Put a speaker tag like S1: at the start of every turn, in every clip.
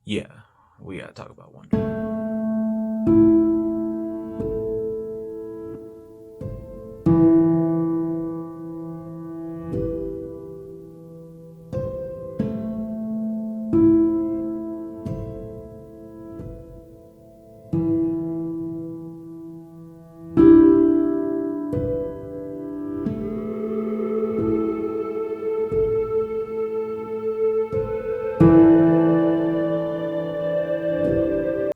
S1: Yeah, we gotta talk about Wonder.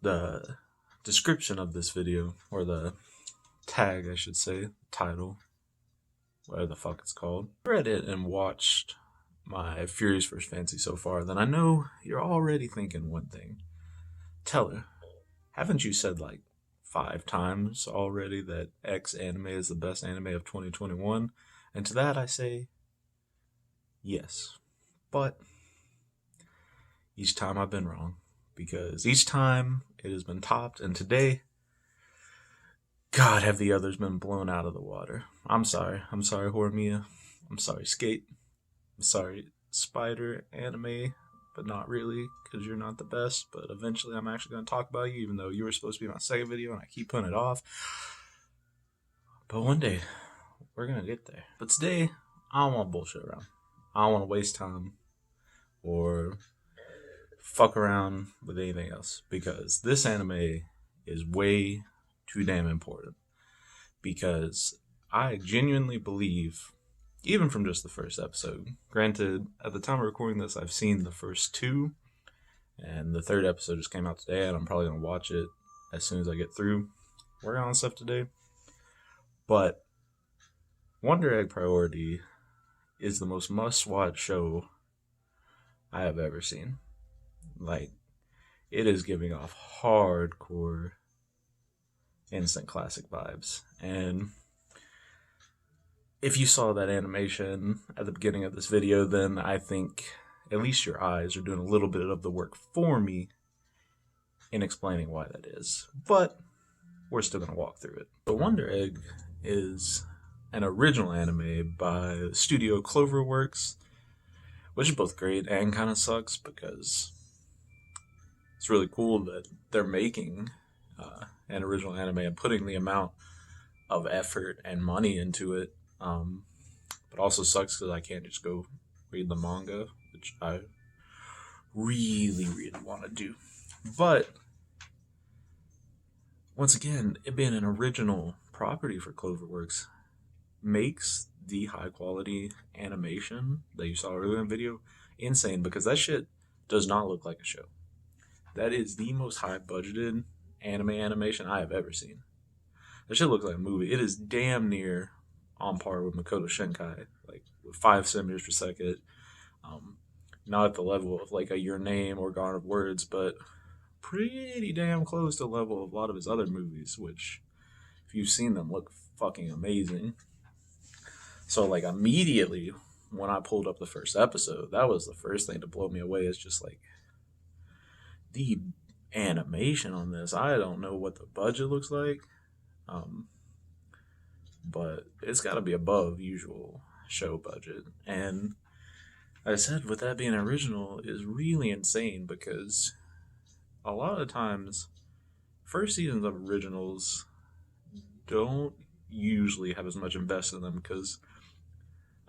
S1: The description of this video, or the tag, I should say, title, whatever the fuck it's called. Read it and watched my Furious vs. Fancy so far, then I know you're already thinking one thing. Teller, haven't you said like 5 times already that X anime is the best anime of 2021? And to that I say, yes. But each time I've been wrong, because each time it has been topped, and today, God, have the others been blown out of the water. I'm sorry, Horimiya. I'm sorry, Skate. I'm sorry, Spider Anime, but not really, because you're not the best. But eventually I'm actually going to talk about you, even though you were supposed to be my second video and I keep putting it off. But one day, we're going to get there. But today, I don't want to bullshit around. I don't want to waste time or fuck around with anything else, because this anime is way too damn important. Because I genuinely believe, even from just the first episode, granted, at the time of recording this, I've seen the first 2, and the 3rd episode just came out today, and I'm probably going to watch it as soon as I get through working on stuff today. But Wonder Egg Priority is the most must-watch show I have ever seen. Like, it is giving off hardcore instant classic vibes. And if you saw that animation at the beginning of this video, then I think at least your eyes are doing a little bit of the work for me in explaining why that is. But we're still going to walk through it. So Wonder Egg is an original anime by Studio Cloverworks, which is both great and kind of sucks, because it's really cool that they're making an original anime and putting the amount of effort and money into it. But also sucks because I can't just go read the manga, which I really, really want to do. But once again, it being an original property for Cloverworks makes the high quality animation that you saw earlier in the video insane, because that shit does not look like a show. That is the most high budgeted anime animation I have ever seen. That shit looks like a movie. It is damn near on par with Makoto Shinkai, like with 5 centimeters per second. Not at the level of like a Your Name or Gone of Words, but pretty damn close to the level of a lot of his other movies, which, if you've seen them, look fucking amazing. So like immediately when I pulled up the first episode, that was the first thing to blow me away. It's just like the animation on this. I don't know what the budget looks like, but it's got to be above usual show budget. And like I said, with that being original is really insane, because a lot of times first seasons of originals don't usually have as much invested in them, because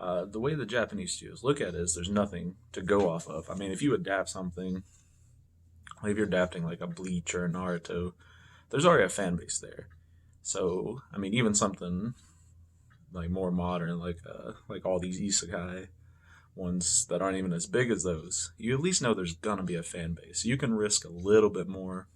S1: the way the Japanese studios look at it is there's nothing to go off of. I mean, if you adapt something, like if you're adapting like a Bleach or a Naruto, there's already a fan base there. So, I mean, even something like more modern, like all these isekai ones that aren't even as big as those, you at least know there's gonna be a fan base. You can risk a little bit more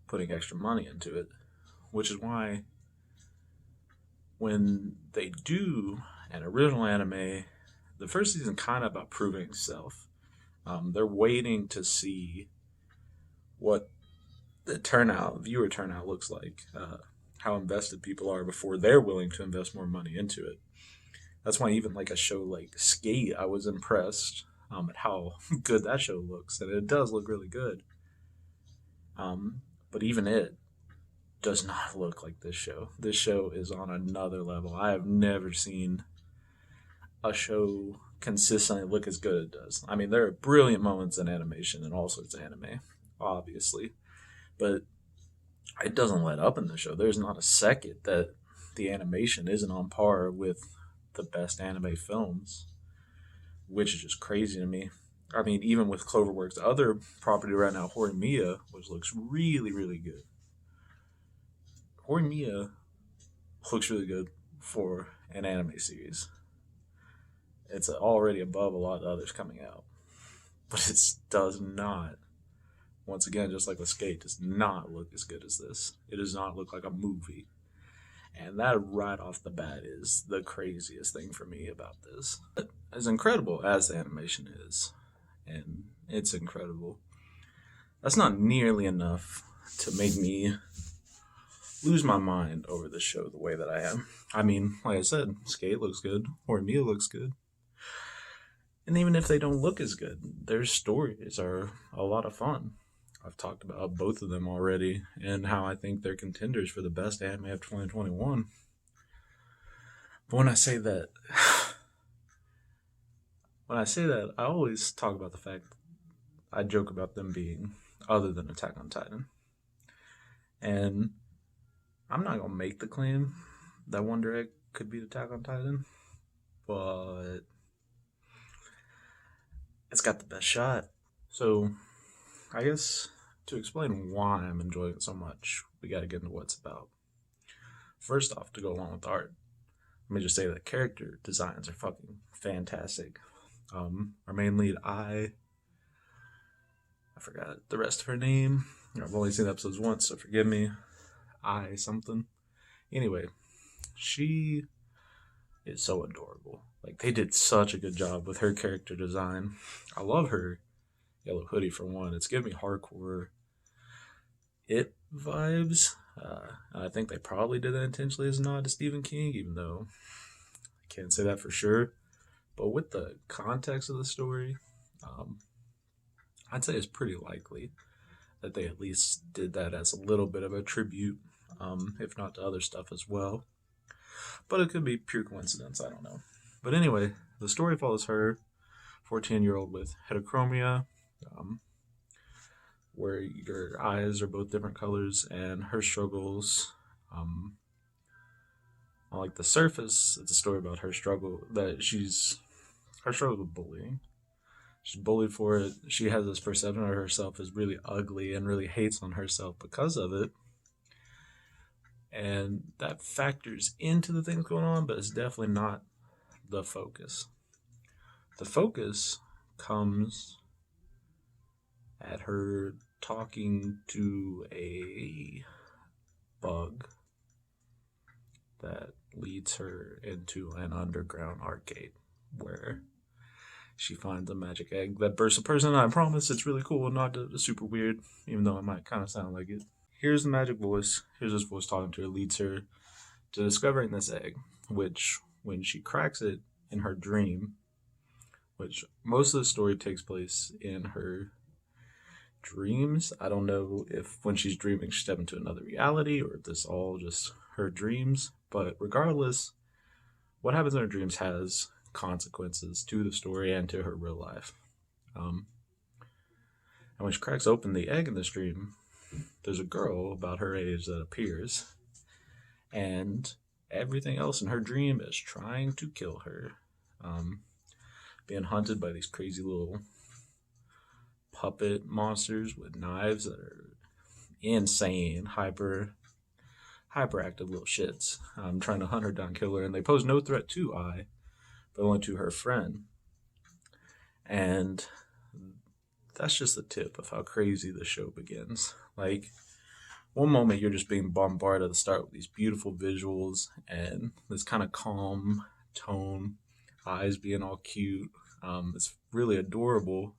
S1: putting extra money into it, which is why when they do an original anime, the first season kind of about proving itself. They're waiting to see what the viewer turnout looks like, how invested people are before they're willing to invest more money into it. That's why even like a show like Skate, I was impressed at how good that show looks, and it does look really good. But even it does not look like this show. This show is on another level. I have never seen a show consistently look as good as it does. I mean, there are brilliant moments in animation and all sorts of anime, obviously, but it doesn't let up in the show. There's not a second that the animation isn't on par with the best anime films, which is just crazy to me. I mean, even with Cloverworks' other property right now, Horimiya, which looks really, really good. Horimiya looks really good for an anime series. It's already above a lot of others coming out. But it does not, once again, just like with Skate, does not look as good as this. It does not look like a movie. And that right off the bat is the craziest thing for me about this. But as incredible as the animation is, and it's incredible, that's not nearly enough to make me lose my mind over the show the way that I am. I mean, like I said, Skate looks good, Horimiya looks good. And even if they don't look as good, their stories are a lot of fun. I've talked about both of them already and how I think they're contenders for the best anime of 2021. But when I say that, I always talk about the fact I joke about them being other than Attack on Titan. And I'm not going to make the claim that Wonder Egg could beat Attack on Titan, but it's got the best shot. So I guess to explain why I'm enjoying it so much, we got to get into what it's about. First off, to go along with the art, let me just say that character designs are fucking fantastic. Our main lead, I forgot the rest of her name. I've only seen episodes once, so forgive me. Something. Anyway, she is so adorable. Like, they did such a good job with her character design. I love her yellow hoodie, for one. It's giving me hardcore It vibes. And I think they probably did that intentionally as a nod to Stephen King, even though I can't say that for sure. But with the context of the story, I'd say it's pretty likely that they at least did that as a little bit of a tribute, if not to other stuff as well. But it could be pure coincidence, I don't know. But anyway, the story follows her, 14-year-old with heterochromia, where your eyes are both different colors, and her struggles. On like the surface, it's a story about her struggle her struggle with bullying. She's bullied for it. She has this perception of herself as really ugly and really hates on herself because of it. And that factors into the things going on, but it's definitely not the focus. The focus comes at her talking to a bug that leads her into an underground arcade where she finds a magic egg that bursts a person. I promise it's really cool, not super weird, even though it might kind of sound like it. Here's the magic voice. Here's this voice talking to her, leads her to discovering this egg, which, when she cracks it in her dream, which most of the story takes place in her dreams. I don't know if when she's dreaming she steps into another reality or if this is all just her dreams. But regardless, what happens in her dreams has consequences to the story and to her real life. And when she cracks open the egg in this dream, there's a girl about her age that appears, and everything else in her dream is trying to kill her. Being hunted by these crazy little puppet monsters with knives that are insane, hyperactive little shits. Trying to hunt her down, kill her, and they pose no threat to I, but only to her friend. And that's just the tip of how crazy the show begins. Like, one moment you're just being bombarded at the start with these beautiful visuals and this kind of calm tone, eyes being all cute. It's really adorable.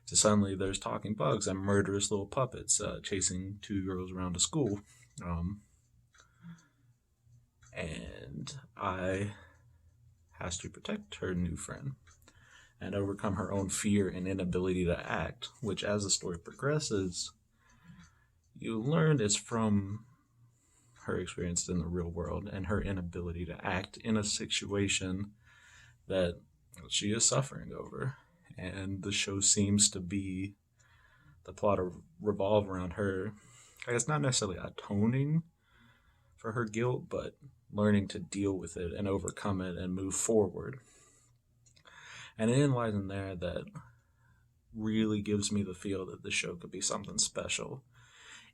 S1: To suddenly there's talking bugs and murderous little puppets chasing two girls around a school. And I has to protect her new friend and overcome her own fear and inability to act, which as the story progresses, you learn is from her experience in the real world and her inability to act in a situation that she is suffering over. And the show seems to be the plot of revolve around her. I guess not necessarily atoning for her guilt, but learning to deal with it and overcome it and move forward. And it lies in there that really gives me the feel that the show could be something special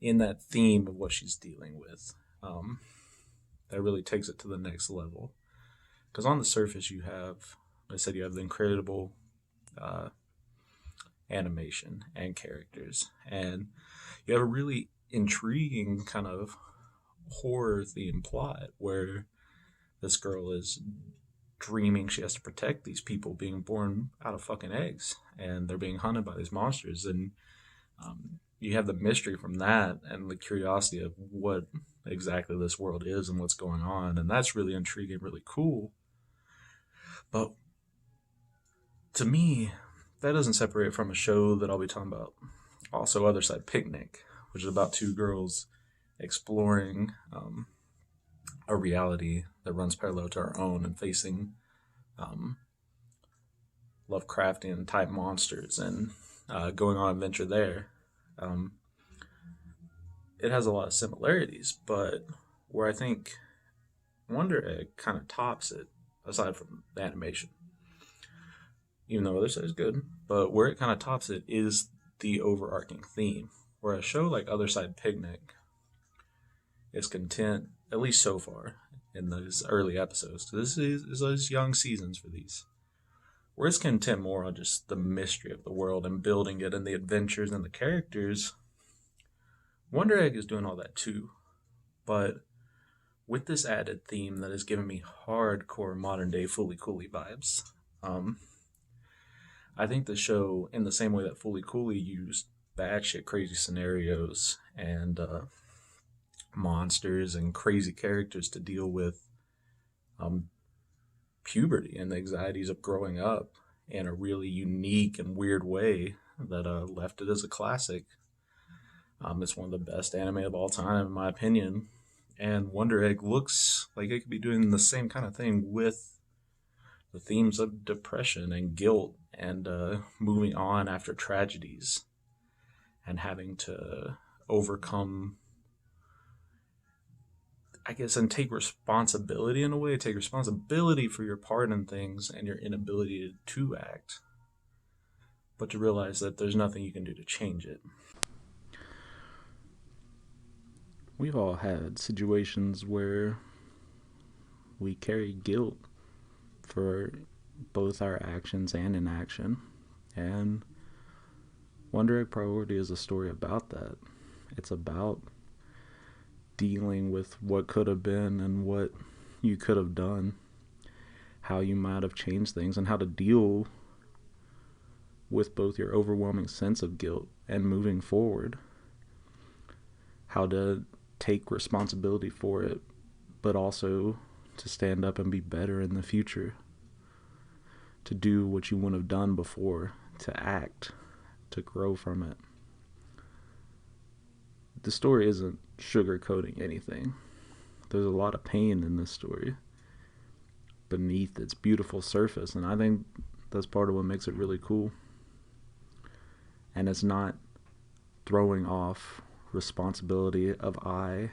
S1: in that theme of what she's dealing with. That really takes it to the next level. Because on the surface, you have, like I said, you have the incredible uh, animation and characters, and you have a really intriguing kind of horror theme plot where this girl is dreaming she has to protect these people being born out of fucking eggs, and they're being hunted by these monsters. And you have the mystery from that and the curiosity of what exactly this world is and what's going on, and that's really intriguing, really cool. But to me, that doesn't separate it from a show that I'll be talking about. Also, Other Side Picnic, which is about two girls exploring a reality that runs parallel to our own and facing um, Lovecraftian type monsters and going on adventure there. Um, it has a lot of similarities, but where I think Wonder Egg kind of tops it, aside from the animation, even though Other Side is good, but where it kind of tops it is the overarching theme. Where a show like Other Side Picnic is content, at least so far, in those early episodes, because this is those young seasons for these, where it's content more on just the mystery of the world and building it and the adventures and the characters. Wonder Egg is doing all that too, but with this added theme that is giving me hardcore modern day Fooly Cooly vibes. I think the show, in the same way that Fooly Cooly used batshit crazy scenarios and monsters and crazy characters to deal with um, puberty and the anxieties of growing up in a really unique and weird way that left it as a classic. It's one of the best anime of all time, in my opinion. And Wonder Egg looks like it could be doing the same kind of thing with the themes of depression and guilt and moving on after tragedies and having to overcome, I guess, and take responsibility in a way, take responsibility for your part in things and your inability to act, but to realize that there's nothing you can do to change it. We've all had situations where we carry guilt for both our actions and inaction, and Wonder Egg Priority is a story about that. It's about dealing with what could have been and what you could have done, how you might have changed things, and how to deal with both your overwhelming sense of guilt and moving forward. How to take responsibility for it, but also to stand up and be better in the future. To do what you wouldn't have done before, to act, to grow from it. The story isn't sugarcoating anything. There's a lot of pain in this story beneath its beautiful surface, and I think that's part of what makes it really cool. And it's not throwing off responsibility of I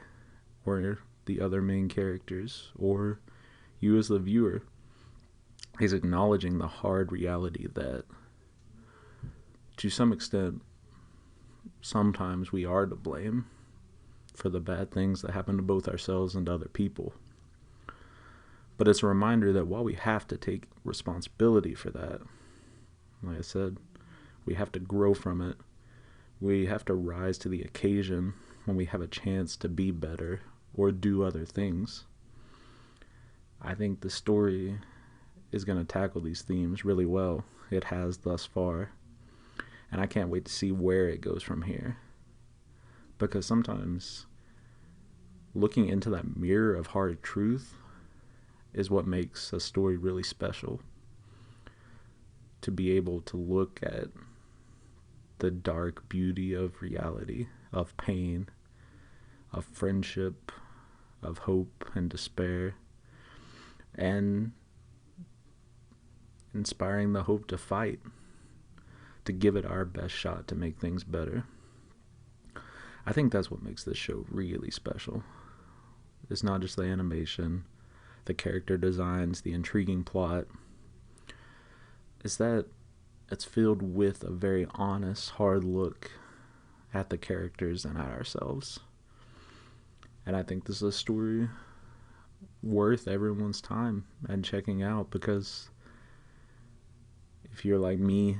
S1: or the other main characters or you as the viewer. He's acknowledging the hard reality that to some extent sometimes we are to blame for the bad things that happen to both ourselves and other people. But it's a reminder that while we have to take responsibility for that, like I said, we have to grow from it. We have to rise to the occasion when we have a chance to be better or do other things. I think the story is going to tackle these themes really well. It has thus far. And I can't wait to see where it goes from here. Because sometimes looking into that mirror of hard truth is what makes a story really special. To be able to look at the dark beauty of reality, of pain, of friendship, of hope and despair, and inspiring the hope to fight, to give it our best shot to make things better. I think that's what makes this show really special. It's not just the animation, the character designs, the intriguing plot. It's that it's filled with a very honest, hard look at the characters and at ourselves. And I think this is a story worth everyone's time and checking out, because if you're like me,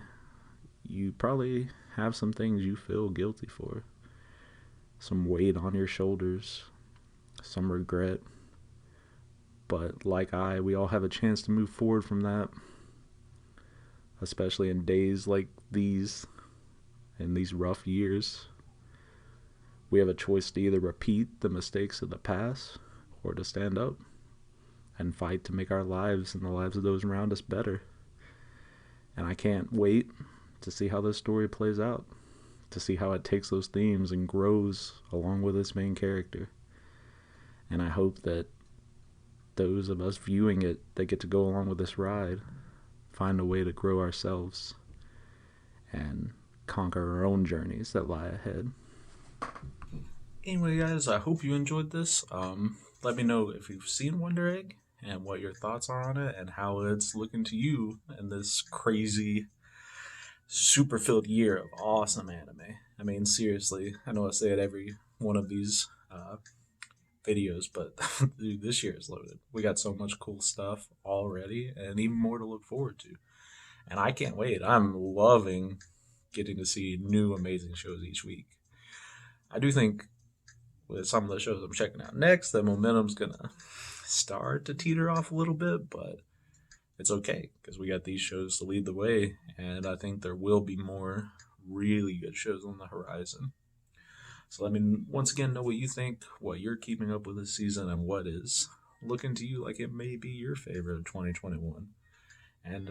S1: you probably have some things you feel guilty for, some weight on your shoulders, some regret. But like we all have a chance to move forward from that, especially in days like these, in these rough years. We have a choice to either repeat the mistakes of the past or to stand up and fight to make our lives and the lives of those around us better. And I can't wait to see how this story plays out, to see how it takes those themes and grows along with its main character. And I hope that those of us viewing it that get to go along with this ride find a way to grow ourselves and conquer our own journeys that lie ahead. Anyway, guys, I hope you enjoyed this. Let me know if you've seen Wonder Egg and what your thoughts are on it and how it's looking to you in this crazy, super filled year of awesome anime. I mean, seriously, I know I say it every one of these videos, but dude, this year is loaded. We got so much cool stuff already and even more to look forward to. And I can't wait. I'm loving getting to see new amazing shows each week. I do think with some of the shows I'm checking out next, the momentum's gonna start to teeter off a little bit, but it's okay because we got these shows to lead the way, and I think there will be more really good shows on the horizon. So let me once again know what you think, what you're keeping up with this season, and what is looking to you like it may be your favorite of 2021. And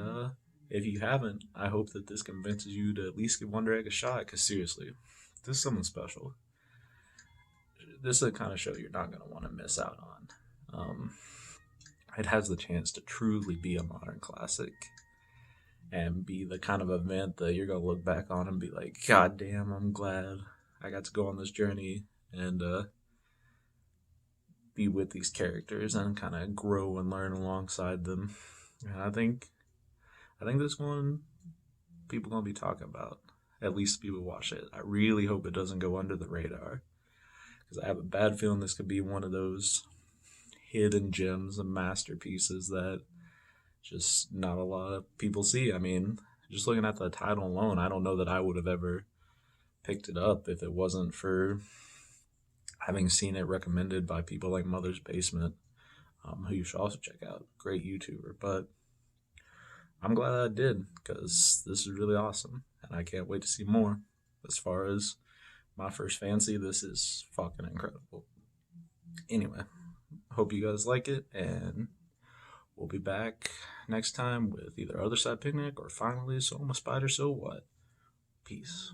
S1: if you haven't, I hope that this convinces you to at least give Wonder Egg a shot, because seriously, this is something special. This is the kind of show you're not going to want to miss out on. It has the chance to truly be a modern classic and be the kind of event that you're going to look back on and be like, God damn, I'm glad I got to go on this journey and be with these characters and kind of grow and learn alongside them. And I think this one people going to be talking about. At least people watch it. I really hope it doesn't go under the radar, because I have a bad feeling this could be one of those hidden gems and masterpieces that just not a lot of people see. I mean, just looking at the title alone, I don't know that I would have ever picked it up if it wasn't for having seen it recommended by people like Mother's Basement, who you should also check out. Great YouTuber. But I'm glad I did, because this is really awesome, and I can't wait to see more. As far as my first fancy, this is fucking incredible. Anyway, hope you guys like it, and we'll be back next time with either Other Side Picnic or finally So I'm a Spider, So What. Peace.